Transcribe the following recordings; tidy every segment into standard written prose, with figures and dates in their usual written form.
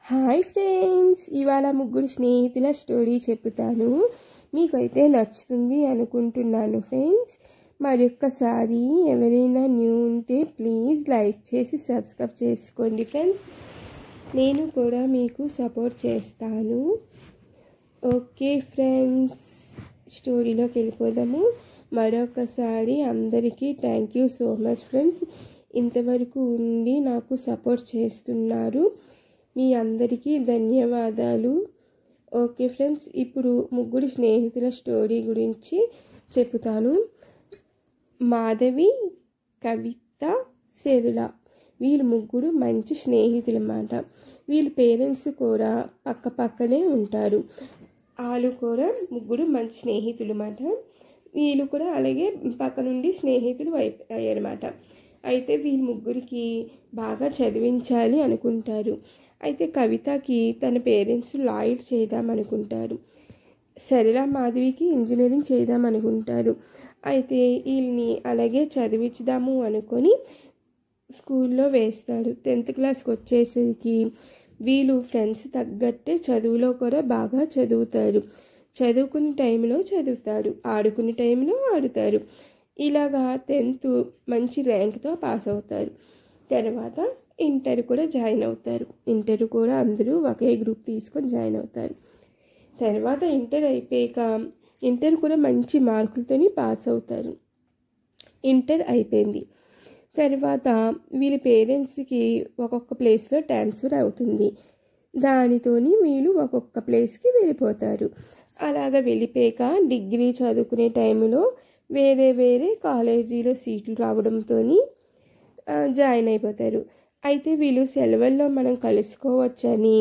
Hi friends, ఇవాళ ముగ్గురు స్నేహితుల స్టోరీ చెప్తాను. మీకైతే నచ్చుతుంది అనుకుంటున్నాను ఫ్రెండ్స్. మరొక్కసారి ఎవరైనా న్యూ ఉంటే ప్లీజ్ లైక్ చేసి సబ్స్క్రైబ్ చేసుకోండి ఫ్రెండ్స్. నేను కూడా మీకు సపోర్ట్ చేస్తాను. ఓకే ఫ్రెండ్స్, స్టోరీలోకి వెళ్ళిపోదాము. మరొకసారి అందరికీ thank you so much friends. ఇంతవరకు ఉండి నాకు సపోర్ట్ చేస్తున్నారు. మీ అందరికీ ధన్యవాదాలు. ఓకే ఫ్రెండ్స్, ఇప్పుడు ముగ్గురు స్నేహితుల స్టోరీ గురించి చెప్తాను. మాధవి, కవిత, సరళ వీళ్ళు ముగ్గురు మంచి స్నేహితులు అన్నమాట. వీళ్ళ పేరెంట్స్ కూడా పక్క పక్కనే ఉంటారు. వాళ్ళు కూడా ముగ్గురు మంచి స్నేహితులు అన్నమాట. వీళ్ళు కూడా అలాగే పక్క నుండి స్నేహితులు అయ్యారన్నమాట. అయితే వీళ్ళ ముగ్గురికి బాగా చదివించాలి అనుకుంటారు. అయితే కవితకి తన పేరెంట్స్ లాయర్ చేద్దామనుకుంటారు. సరళ, మాధవికి ఇంజనీరింగ్ చేద్దామనుకుంటారు. అయితే వీళ్ళని అలాగే చదివించుదాము అనుకొని స్కూల్లో వేస్తారు. 10th క్లాస్కి వచ్చేసరికి వీళ్ళు ఫ్రెండ్స్ తగ్గట్టే చదువులో కూడా బాగా చదువుతారు. చదువుకునే టైంలో చదువుతారు, ఆడుకునే టైంలో ఆడుతారు. ఇలాగా 10th మంచి ర్యాంక్తో పాస్ అవుతారు. తర్వాత ఇంటర్ కూడా జాయిన్ అవుతారు. ఇంటర్ కూడా అందరూ ఒకే గ్రూప్ తీసుకొని జాయిన్ అవుతారు. తర్వాత ఇంటర్ అయిపోయాక ఇంటర్ కూడా మంచి మార్కులతో పాస్ అవుతారు. ఇంటర్ అయిపోయింది. తర్వాత వీళ్ళ పేరెంట్స్కి ఒక్కొక్క ప్లేస్లో ట్రాన్స్ఫర్ అవుతుంది. దానితోని వీళ్ళు ఒక్కొక్క ప్లేస్కి వెళ్ళిపోతారు. అలాగ వెళ్ళిపోయాక డిగ్రీ చదువుకునే టైంలో వేరే వేరే కాలేజీలో సీట్లు రావడంతో జాయిన్ అయిపోతారు. అయితే వీళ్ళు సెలవుల్లో మనం కలుసుకోవచ్చని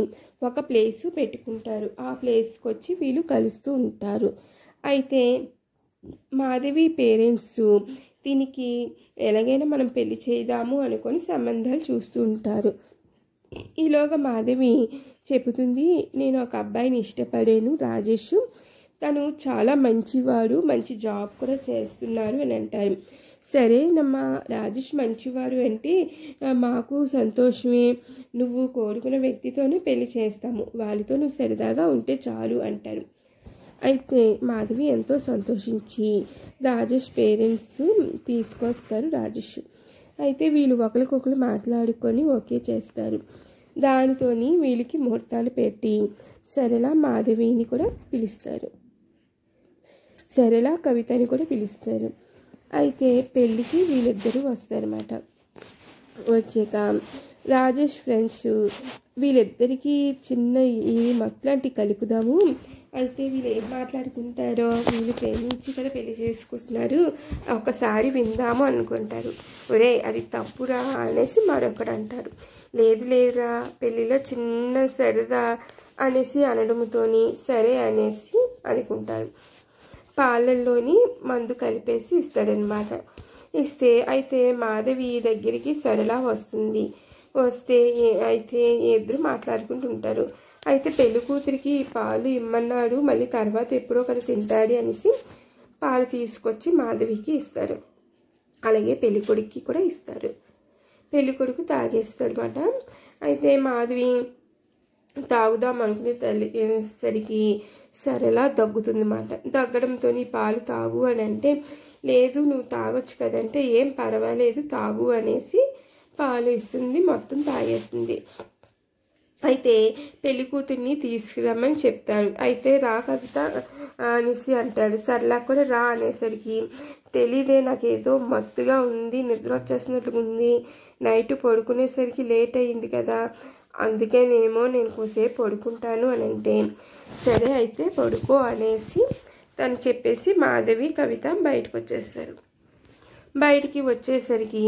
ఒక ప్లేసు పెట్టుకుంటారు. ఆ ప్లేస్కి వచ్చి వీళ్ళు కలుస్తూ ఉంటారు. అయితే మాధవి పేరెంట్స్ దీనికి ఎలాగైనా మనం పెళ్లి చేద్దాము అనుకొని సంబంధాలు చూస్తూ ఉంటారు. ఈలోగా మాధవి చెబుతుంది, నేను ఒక అబ్బాయిని ఇష్టపడాను, రాజేష్. తను చాలా మంచివాడు, మంచి జాబ్ కూడా చేస్తున్నారు అని అంటారు. సరే నమ్మ, రాజేష్ మంచివాడు అంటే మాకు సంతోషమే. నువ్వు కోరుకున్న వ్యక్తితోనే పెళ్లి చేస్తాము, వాళ్ళతో నువ్వు సరదాగా ఉంటే చాలు అంటారు. అయితే మాధవి ఎంతో సంతోషించి రాజేష్ పేరెంట్స్ తీసుకొస్తారు రాజేష్. అయితే వీళ్ళు ఒకరికొకరు మాట్లాడుకొని ఓకే చేస్తారు. దానితో వీళ్ళకి ముహూర్తాలు పెట్టి సరళ, మాధవిని కూడా పిలుస్తారు. సరళ, కవితని కూడా పిలుస్తారు. అయితే పెళ్ళికి వీళ్ళిద్దరూ వస్తారన్నమాట. వచ్చాక రాజేష్ ఫ్రెండ్స్ వీళ్ళిద్దరికీ చిన్న ఈ మట్లాంటి కలుపుదాము. అయితే వీళ్ళు ఏం మాట్లాడుకుంటారో, వీళ్ళు ప్రేమించి కదా పెళ్లి చేసుకుంటున్నారు, ఒకసారి విందాము అనుకుంటారు. ఒరే అది తప్పురా అనేసి మరొకడు అంటారు. లేదు లేదురా, పెళ్ళిలో చిన్న సరదా అనేసి అనడంతో సరే అనేసి అనుకుంటారు. పాలల్లోని మందు కలిపేసి ఇస్తారనమాట. ఇస్తే అయితే మాధవి దగ్గరికి సరళ వస్తుంది. వస్తే అయితే ఇద్దరు మాట్లాడుకుంటుంటారు. అయితే పెళ్లి కూతురికి పాలు ఇమ్మన్నారు, మళ్ళీ తర్వాత ఎప్పుడో కదా తింటాడు అనేసి పాలు తీసుకొచ్చి మాధవికి ఇస్తారు. అలాగే పెళ్లి కొడుక్కి కూడా ఇస్తారు. పెళ్లి కొడుకు తాగేస్తాడు అన్నమాట. అయితే మాధవి తాగుదాం అనుకునే తల్లిసరికి సరళ దగ్గుతుంది అన్నమాట. దగ్గడంతో పాలు తాగు అని అంటే, లేదు నువ్వు తాగొచ్చు కదంటే, ఏం పర్వాలేదు తాగు అనేసి పాలు ఇస్తుంది. మొత్తం తాగేస్తుంది. అయితే పెళ్లి కూతుర్ని తీసుకురమ్మని చెప్తారు. అయితే రా కవిత అనేసి అంటాడు. సరళ కూడా రా అనేసరికి, తెలీదే నాకేదో మత్తుగా ఉంది, నిద్ర వచ్చేసినట్లుగా ఉంది, నైట్ పడుకునేసరికి లేట్ అయింది కదా, అందుకేనేమో నేను కొద్దిసేపు పడుకుంటాను అని అంటే, సరే అయితే పడుకో అనేసి తను చెప్పేసి మాధవి, కవిత బయటకు వచ్చేస్తారు. బయటికి వచ్చేసరికి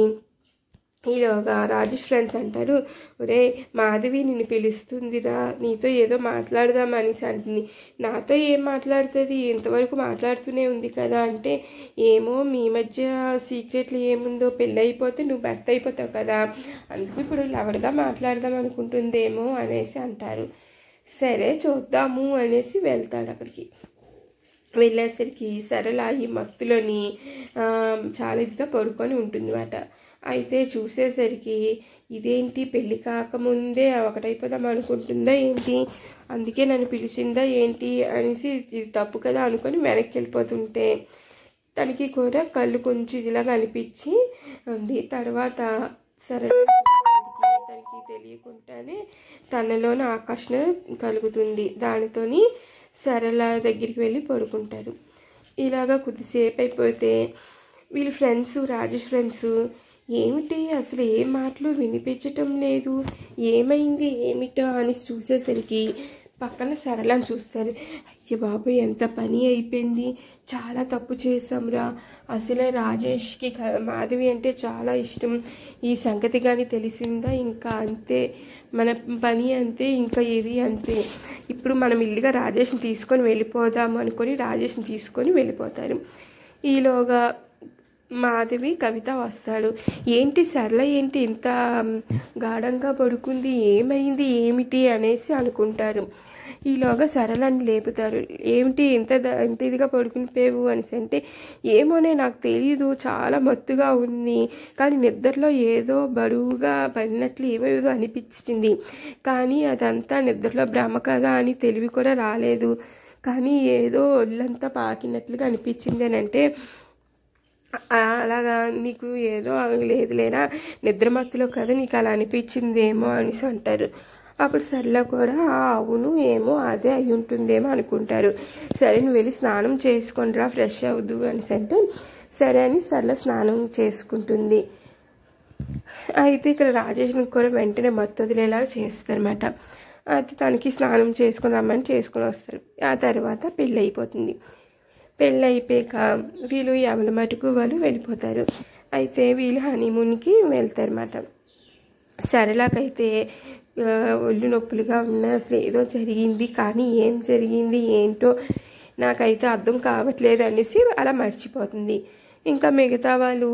ఈలోగా రాజేష్ ఫ్రెండ్స్ అంటారు, ఒరే మాధవి నిన్ను పిలుస్తుందిరా, నీతో ఏదో మాట్లాడదామనేసి అంటుంది. నాతో ఏం మాట్లాడుతుంది, ఇంతవరకు మాట్లాడుతూనే ఉంది కదా అంటే, ఏమో మీ మధ్య సీక్రెట్లు ఏముందో, పెళ్ళి అయిపోతే నువ్వు భర్త అయిపోతావు కదా, అందుకు ఇప్పుడు లవర్గా మాట్లాడదాం అనుకుంటుందేమో అనేసి అంటారు. సరే చూద్దాము అనేసి వెళ్తాడు అక్కడికి. వెళ్ళేసరికి సరళ ఈ మత్తులోని చాలా ఇదిగా పడుకొని ఉంటుంది అన్నమాట. అయితే చూసేసరికి ఇదేంటి పెళ్ళి కాకముందే ఒకటైపోదాం అనుకుంటుందా ఏంటి, అందుకే నన్ను పిలిచిందా ఏంటి అనేసి ఇది తప్పు కదా అనుకొని వెనక్కి వెళ్ళిపోతుంటే తనకి కూడా కళ్ళు కొంచెం ఇలాగా అనిపించి ఉంది. తర్వాత సరే తనకి తెలియకుండానే తనలోని ఆకర్షణ కలుగుతుంది. దానితోని సరళ దగ్గరికి వెళ్ళి పడుకుంటారు. ఇలాగా కొద్దిసేపు అయిపోతే వీళ్ళ ఫ్రెండ్స్, రాజేష్ ఫ్రెండ్స్, ఏమిటి అసలు ఏం మాటలు వినిపించటం లేదు, ఏమైంది ఏమిటో అని చూసేసరికి పక్కన సరళని చూస్తారు. అయ్య బాబు ఎంత పని అయిపోయింది, చాలా తప్పు చేసాంరా, అసలే రాజేష్కి మాధవి అంటే చాలా ఇష్టం, ఈ సంగతి కానీ తెలిసిందా ఇంకా అంతే, మన పని అంతే, ఇంకా ఇది అంతే, ఇప్పుడు మనం ఇల్లుగా రాజేష్ని తీసుకొని వెళ్ళిపోదాము అనుకొని రాజేష్ని తీసుకొని వెళ్ళిపోతారు. ఈలోగా మాధవి, కవిత వస్తాడు. ఏంటి సరళ ఏంటి ఇంత గాఢంగా పడుకుంది, ఏమైంది ఏమిటి అనేసి అనుకుంటారు. ఈలోగా సరళని లేపుతారు. ఏమిటి ఇంత ఇదిగా పడుకునిపోయావు అనేసి అంటే, ఏమోనే నాకు తెలియదు, చాలా మత్తుగా ఉంది, కానీ నిద్రలో ఏదో బరువుగా పడినట్లు ఏమేదో అనిపించింది, కానీ అదంతా నిద్రలో భ్రమ కదా అని తెలివి కూడా రాలేదు, కానీ ఏదో ఒళ్ళంతా పాకినట్లుగా అనిపించింది అని అంటే, అలాగా నీకు ఏదో లేదులేరా నిద్రమత్తులో కదా నీకు అలా అనిపించిందేమో అనేసి అంటారు. అప్పుడు సరళ కూడా అవును ఏమో అదే అయి ఉంటుందేమో అనుకుంటారు. సరే నువ్వు వెళ్ళి స్నానం చేసుకొనిరా, ఫ్రెష్ అవ్వదు అనేసి అంటే సరే అని సరళ స్నానం చేసుకుంటుంది. అయితే ఇక్కడ రాజేష్ని కూడా వెంటనే మత్తొదిలేలాగా చేస్తారన్నమాట. అయితే తనకి స్నానం చేసుకొని రమ్మని చేసుకొని వస్తారు. ఆ తర్వాత పెళ్ళి అయిపోతుంది. పెళ్ళి అయిపోయాక వీళ్ళు ఎవరి మటుకు వాళ్ళు వెళ్ళిపోతారు. అయితే వీళ్ళు హనీమూన్కి వెళ్తారన్నమాట. సరళకైతే ఒళ్ళు నొప్పులుగా ఉన్న అసలు ఏదో జరిగింది, కానీ ఏం జరిగింది ఏంటో నాకైతే అర్థం కావట్లేదు అనేసి అలా మర్చిపోతుంది. ఇంకా మిగతా వాళ్ళు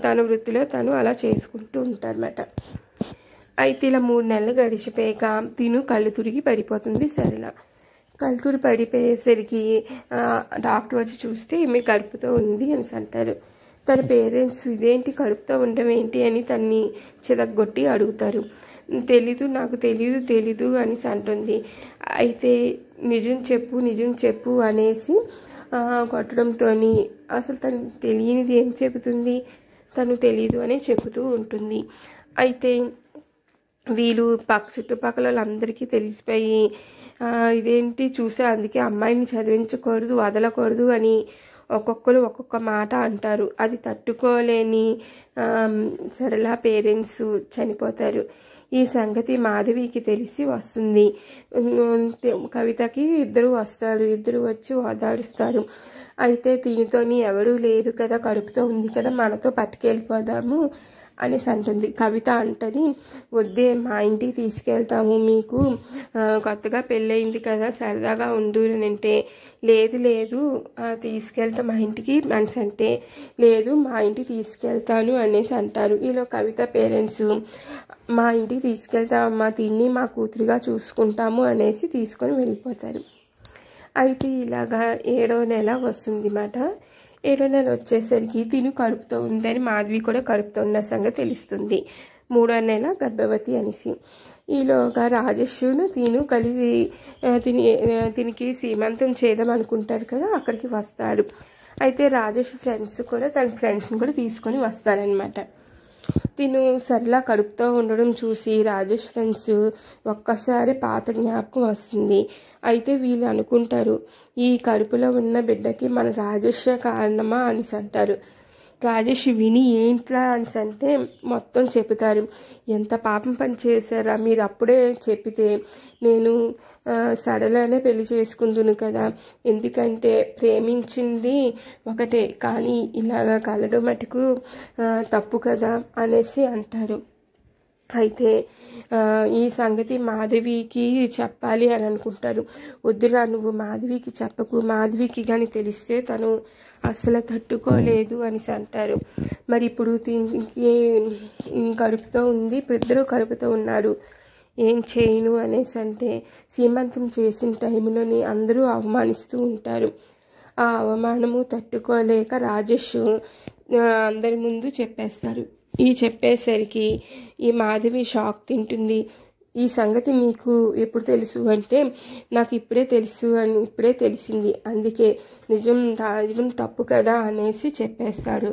తన వృత్తిలో తను అలా చేసుకుంటూ ఉంటారన్నమాట. అయితే ఇలా 3 నెలలు గడిచిపోయాక తిను కళ్ళు తిరిగి పడిపోతుంది. సరళ కళ్ళు తిరిగి పడిపోయేసరికి డాక్టర్ వచ్చి చూస్తే ఈమె కడుపుతో ఉంది అని అంటారు. తన పేరెంట్స్ ఇదేంటి కడుపుతో ఉండడం ఏంటి అని తన్ని చితగ్గొట్టి అడుగుతారు. నాకు తెలీదు అనేసి అంటుంది. అయితే నిజం చెప్పు అనేసి కొట్టడంతో అసలు తను తెలియనిది ఏం చెబుతుంది, తను తెలీదు అని చెబుతూ ఉంటుంది. అయితే వీళ్ళు చుట్టుపక్కల వాళ్ళందరికీ తెలిసిపోయి ఇదేంటి చూసా, అందుకే అమ్మాయిని చదివించకూడదు, వదలకూడదు అని ఒక్కొక్కరు ఒక్కొక్క మాట అంటారు. అది తట్టుకోలేని సరళ పేరెంట్స్ చనిపోతారు. ఈ సంగతి మాధవికి తెలిసి వస్తుంది. కవితకి ఇద్దరు వస్తారు. ఇద్దరు వచ్చి ఓదాడుస్తారు. అయితే దీనితోని ఎవరూ లేరు కదా, కడుపుతో ఉంది కదా, మనతో పట్టుకెళ్ళిపోదాము అనేసి అంటుంది. కవిత అంటది, వద్దే మా ఇంటికి తీసుకెళ్తాము, మీకు కొత్తగా పెళ్ళయింది కదా సరదాగా ఉండు అని అంటే, లేదు తీసుకెళ్తాం మా ఇంటికి అనేసి అంటే, లేదు మా ఇంటికి తీసుకెళ్తాను అనేసి అంటారు. ఇలా కవిత పేరెంట్స్ మా ఇంటికి తీసుకెళ్తామమ్మా, తిని మా కూతురుగా చూసుకుంటాము అనేసి తీసుకొని వెళ్ళిపోతారు. అయితే ఇలాగా 7వ నెల వస్తుంది అన్నమాట. 7వ నెల వచ్చేసరికి తిను కడుపుతో ఉందని మాధవి కూడా కడుపుతో ఉన్న సంగతి తెలుస్తుంది. 3వ నెల గర్భవతి అనేసి. ఈలోగా రాజేష్ను తిను కలిసి తినికి సీమంతం చేద్దాం అనుకుంటారు కదా, అక్కడికి వస్తారు. అయితే రాజేష్ ఫ్రెండ్స్ కూడా తన ఫ్రెండ్స్ని కూడా తీసుకొని వస్తారనమాట. తిను సరళ కడుపుతో ఉండడం చూసి రాజేష్ ఫ్రెండ్స్ ఒక్కసారి పాత జ్ఞాపకం వస్తుంది. అయితే వీళ్ళు అనుకుంటారు, ఈ కడుపులో ఉన్న బిడ్డకి మన రాజేష్ కారణమా అనేసి అంటారు. రాజేష్ విని ఏంట్రా అనేసి అంటే మొత్తం చెబుతారు. ఎంత పాపం పని చేశారా మీరు, అప్పుడే చెప్పితే నేను సరళనే పెళ్లి చేసుకుందును కదా, ఎందుకంటే ప్రేమించింది ఒకటే కానీ ఇలాగా కలడం మటుకు తప్పు కదా అనేసి అంటారు. అయితే ఈ సంగతి మాధవికి చెప్పాలి అని అనుకుంటారు. వద్దురా నువ్వు మాధవికి చెప్పకు, మాధవికి కానీ తెలిస్తే తను అస్సలు తట్టుకోలేదు అనేసి అంటారు. మరి ఇప్పుడు దీనికి కడుపుతో ఉంది, ఇద్దరు కడుపుతో ఉన్నారు, ఏం చేయను అనేసి అంటే సీమంతం చేసిన టైంలోని అందరూ అవమానిస్తూ ఉంటారు. ఆ అవమానము తట్టుకోలేక రాజేష్ అందరి ముందు చెప్పేస్తారు, ఈ చెప్పేసరికి ఈ మాధవి షాక్ తింటుంది. ఈ సంగతి మీకు ఎప్పుడు తెలుసు అంటే నాకు ఇప్పుడే తెలిసింది, అందుకే నిజం తప్పు కదా అనేసి చెప్పేస్తాడు.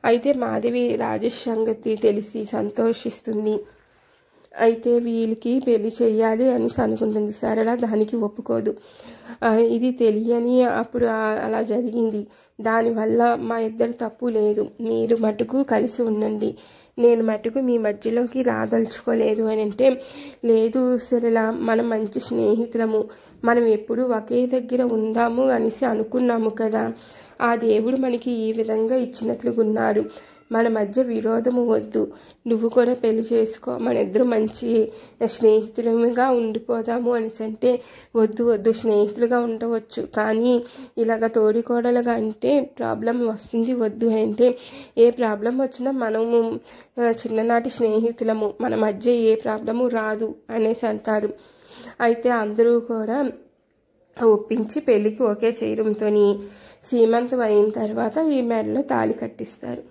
అయితే మాధవి రాజేష్ సంగతి తెలిసి సంతోషిస్తుంది. అయితే వీళ్ళకి పెళ్లి చెయ్యాలి అని అనుకుంటుంది. సరళ దానికి ఒప్పుకోదు. ఇది తెలియని అప్పుడు అలా జరిగింది, దానివల్ల మా ఇద్దరు తప్పు లేదు, మీరు మటుకు కలిసి ఉండండి, నేను మటుకు మీ మధ్యలోకి రాదలుచుకోలేదు అని అంటే, లేదు సరళ, మనం మంచి స్నేహితులము, మనం ఎప్పుడు ఒకే దగ్గర ఉందాము అనేసి అనుకున్నాము కదా, ఆ దేవుడు మనకి ఈ విధంగా ఇచ్చినట్లుగున్నారు, మన మధ్య విరోధము వద్దు, నువ్వు కూడా పెళ్లి చేసుకో, మన ఇద్దరు మంచి స్నేహితులుగా ఉండిపోదాము అనేసి అంటే, వద్దు స్నేహితులుగా ఉండవచ్చు, కానీ ఇలాగ తోడికోడలుగా అంటే ప్రాబ్లం వస్తుంది, వద్దు అంటే, ఏ ప్రాబ్లం వచ్చినా మనము చిన్ననాటి స్నేహితులము, మన మధ్య ఏ ప్రాబ్లము రాదు అనేసి అంటారు. అయితే అందరూ కూడా ఒప్పించి పెళ్ళికి ఓకే చేయడంతో సీమంతం అయిన తర్వాత ఈ మెడలో తాళి కట్టిస్తారు.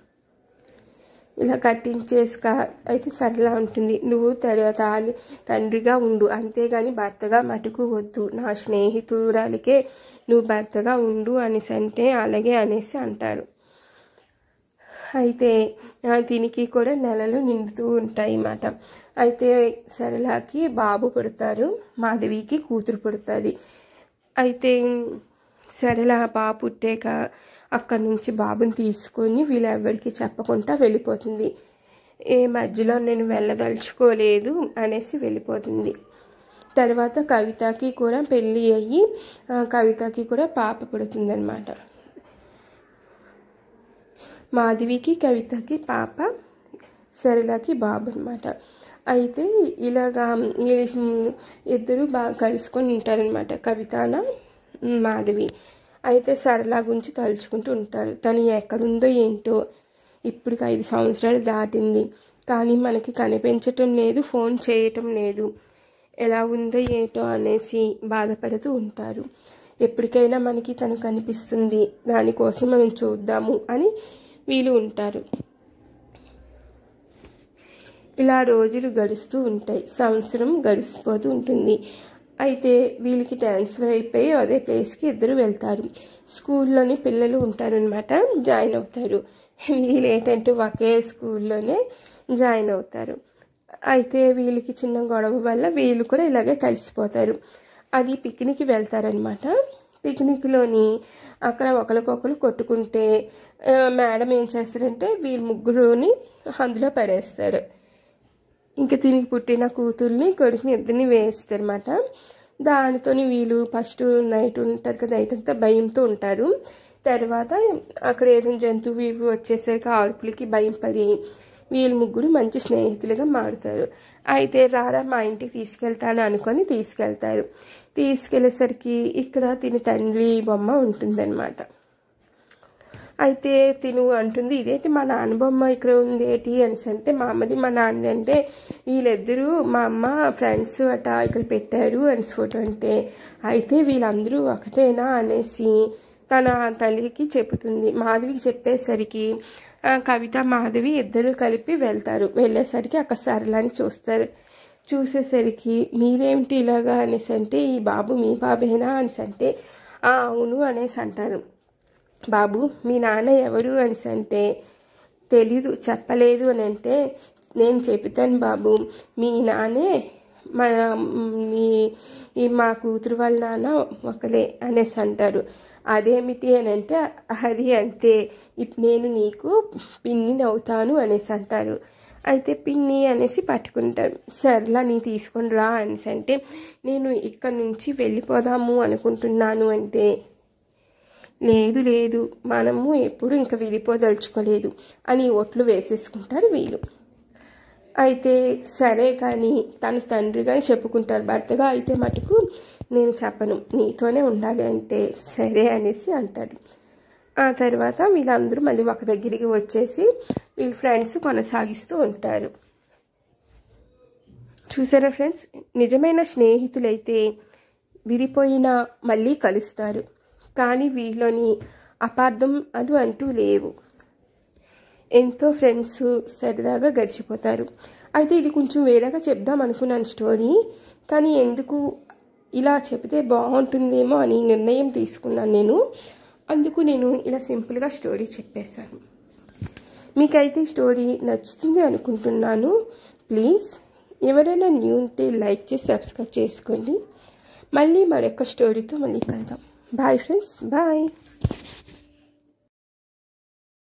ఇలా కట్టించేసుక అయితే సరళ ఉంటుంది, నువ్వు తండ్రిగా ఉండు, అంతేగాని భర్తగా మటుకు వద్దు, నా స్నేహితురాలికే నువ్వు భర్తగా ఉండు అనేసి అంటే అలాగే అనేసి అంటారు. అయితే దీనికి కూడా నెలలు నిండుతూ ఉంటాయి అన్నమాట. అయితే సరళకి బాబు పుడతారు, మాధవికి కూతురు పుడుతుంది. అయితే సరళ బాబు పుట్టాక అక్కడి నుంచి బాబుని తీసుకొని వీళ్ళెవ్వరికి చెప్పకుండా వెళ్ళిపోతుంది. ఏ మధ్యలో నేను వెళ్ళదలుచుకోలేదు అనేసి వెళ్ళిపోతుంది. తర్వాత కవితకి కూడా పెళ్ళి అయ్యి కవితకి కూడా పాప పుడుతుందన్నమాట. మాధవికి కవితకి పాప, సరళకి బాబు అనమాట. అయితే ఇలాగా ఇద్దరు బాగా కలుసుకొని ఉంటారనమాట, కవితన మాధవి. అయితే సరళ గురించి తలుచుకుంటూ ఉంటారు, తను ఎక్కడుందో ఏంటో, ఇప్పటికి 5 సంవత్సరాలు దాటింది కానీ మనకి కనిపించటం లేదు, ఫోన్ చేయటం లేదు, ఎలా ఉందో ఏంటో అనేసి బాధపడుతూ ఉంటారు. ఎప్పటికైనా మనకి తను కనిపిస్తుంది, దానికోసం మనం చూద్దాము అని వీళ్ళు ఉంటారు. ఇలా రోజులు గడుస్తూ ఉంటాయి, సంవత్సరం గడిచిపోతూ ఉంటుంది. అయితే వీళ్ళకి ట్రాన్స్ఫర్ అయిపోయి అదే ప్లేస్కి ఇద్దరు వెళ్తారు. స్కూల్లోని పిల్లలు ఉంటారనమాట, జాయిన్ అవుతారు. వీళ్ళు ఏంటంటే ఒకే స్కూల్లోనే జాయిన్ అవుతారు. అయితే వీళ్ళకి చిన్న గొడవ వల్ల వీళ్ళు కూడా ఇలాగే కలిసిపోతారు. అది పిక్నిక్కి వెళ్తారనమాట. పిక్నిక్లోని అక్కడ ఒకరికొకరు కొట్టుకుంటే మేడం ఏం చేస్తారంటే వీళ్ళు ముగ్గురుని అందులో పడేస్తారు. ఇంకా దీనికి పుట్టిన కూతుర్ని కొడుకుని ఇద్దరిని వేస్తారన్నమాట. దానితో వీళ్ళు ఫస్ట్ నైట్ ఉంటారు కదా, నైట్ అంతా భయంతో ఉంటారు. తర్వాత అక్కడ ఏదైనా జంతువు ఇవి వచ్చేసరికి ఆడుపులకి భయం పడి వీళ్ళు ముగ్గురు మంచి స్నేహితులుగా మారుతారు. అయితే రారా మా ఇంటికి తీసుకెళ్తాను అనుకొని తీసుకెళ్తారు. తీసుకెళ్ళేసరికి ఇక్కడ తిని తండ్రి బొమ్మ ఉంటుందన్నమాట. అయితే తిను అంటుంది, ఇదేంటి మా నాన్న బొమ్మ ఇక్కడ ఉంది ఏంటి అనేసి అంటే, మా అమ్మది మా నాన్నది అంటే, వీళ్ళిద్దరూ మా అమ్మ ఫ్రెండ్స్ అట ఇక్కడ పెట్టారు అనేసి ఫోటో అంటే, అయితే వీళ్ళందరూ ఒకటేనా అనేసి తన తల్లికి చెబుతుంది. మాధవికి చెప్పేసరికి కవిత మాధవి ఇద్దరు కలిపి వెళ్తారు. వెళ్ళేసరికి అక్కడ సరళని చూస్తారు. చూసేసరికి మీరేమిటి ఇలాగా అనేసి అంటే, ఈ బాబు మీ బాబేనా అనేసి అంటే, అవును అనేసి అంటారు. బాబు మీ నాన్న ఎవరు అనేసి అంటే, తెలీదు చెప్పలేదు అని అంటే, నేను చెప్తాను బాబు, మీ నాన్నే మా కూతురు వాళ్ళ నాన్న ఒకలే అనేసి అంటారు. అదేమిటి అని అంటే, అది అంతే, నేను నీకు పిన్నిని అవుతాను అనేసి అంటారు. అయితే పిన్ని అనేసి పట్టుకుంటారు. సర్లా నీ తీసుకొని రా అనేసి అంటే, నేను ఇక్కడ నుంచి వెళ్ళిపోదాము అనుకుంటున్నాను అంటే, లేదు మనము ఎప్పుడు ఇంకా విడిపోదలుచుకోలేదు అని ఒట్లు వేసేసుకుంటారు వీళ్ళు. అయితే సరే కానీ తన తండ్రిగానే చెప్పుకుంటారు, భర్తగా అయితే మటుకు నేను చెప్పను, నీతోనే ఉండాలి అంటే సరే అనేసి అంటారు. ఆ తర్వాత వీళ్ళందరూ మళ్ళీ ఒక దగ్గరికి వచ్చేసి వీళ్ళ ఫ్రెండ్స్ కొనసాగిస్తూ ఉంటారు. చూసారా ఫ్రెండ్స్, నిజమైన స్నేహితులైతే విడిపోయినా మళ్ళీ కలుస్తారు, కానీ వీళ్ళని అపార్థం అంటూ లేవు. ఎంతో ఫ్రెండ్స్ సరదాగా గడిచిపోతారు. అయితే ఇది కొంచెం వేరేగా చెప్దాం అనుకున్నాను స్టోరీ, కానీ ఎందుకు ఇలా చెప్తే బాగుంటుందేమో అని నిర్ణయం తీసుకున్నాను నేను. అందుకు నేను ఇలా సింపుల్గా స్టోరీ చెప్పేశాను. మీకైతే స్టోరీ నచ్చుతుంది అనుకుంటున్నాను. ప్లీజ్ ఎవరైనా న్యూ ఉంటే లైక్ చేసి సబ్స్క్రైబ్ చేసుకోండి. మళ్ళీ మరొక స్టోరీతో మళ్ళీ కలుద్దాం. Bye friends, bye.